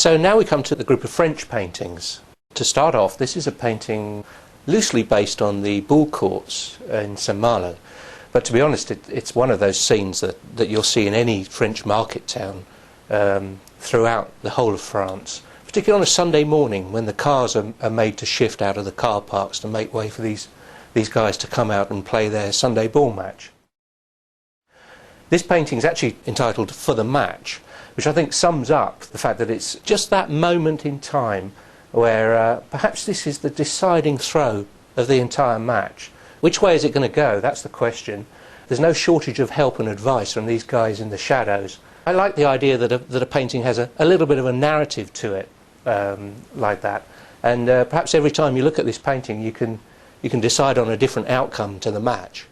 So now we come to the group of French paintings. To start off, this is a painting loosely based on the bull courts in St Malo. But to be honest, it's one of those scenes that you'll see in any French market town throughout the whole of France, particularly on a Sunday morning when the cars are made to shift out of the car parks to make way for these guys to come out and play their Sunday ball match. This painting is actually entitled For the Match, which I think sums up the fact that it's just that moment in time where perhaps this is the deciding throw of the entire match. Which way is it going to go? That's the question. There's no shortage of help and advice from these guys in the shadows. I like the idea that a painting has a little bit of a narrative to it, like that. And perhaps every time you look at this painting, you can decide on a different outcome to the match.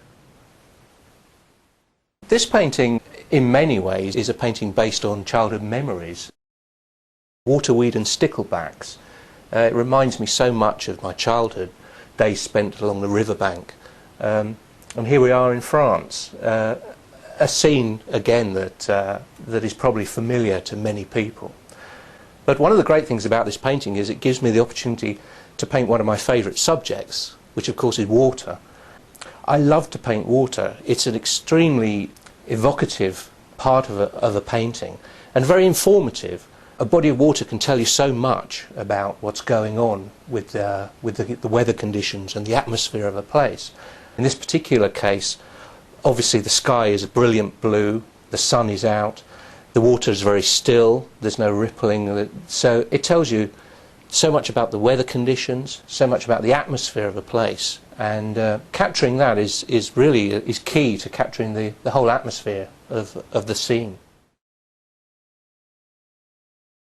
This painting, in many ways, is a painting based on childhood memories. Waterweed and sticklebacks. It reminds me so much of my childhood, days spent along the riverbank. And here we are in France, a scene, again, that is probably familiar to many people. But one of the great things about this painting is it gives me the opportunity to paint one of my favourite subjects, which of course is water. I love to paint water. It's an extremely evocative part of a painting and very informative. A body of water can tell you so much about what's going on with the weather conditions and the atmosphere of a place. In this particular case, obviously the sky is a brilliant blue, the sun is out, the water is very still, there's no rippling, so it tells you so much about the weather conditions, so much about the atmosphere of a place, and capturing that is key to capturing the whole atmosphere of the scene.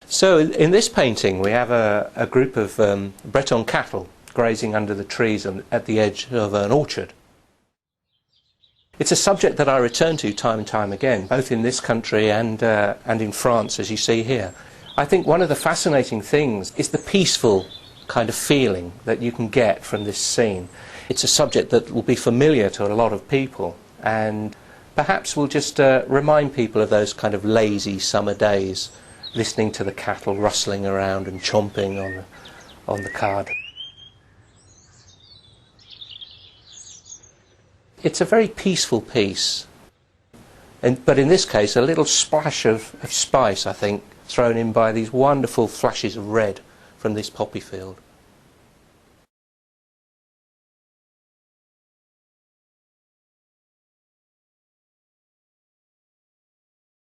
So in this painting we have a group of Breton cattle grazing under the trees at the edge of an orchard. It's a subject that I return to time and time again, both in this country and in France, as you see here. I think one of the fascinating things is the peaceful kind of feeling that you can get from this scene. It's a subject that will be familiar to a lot of people, and perhaps will just remind people of those kind of lazy summer days, listening to the cattle rustling around and chomping on the card. It's a very peaceful piece, but in this case a little splash of spice, I think, thrown in by these wonderful flashes of red from this poppy field.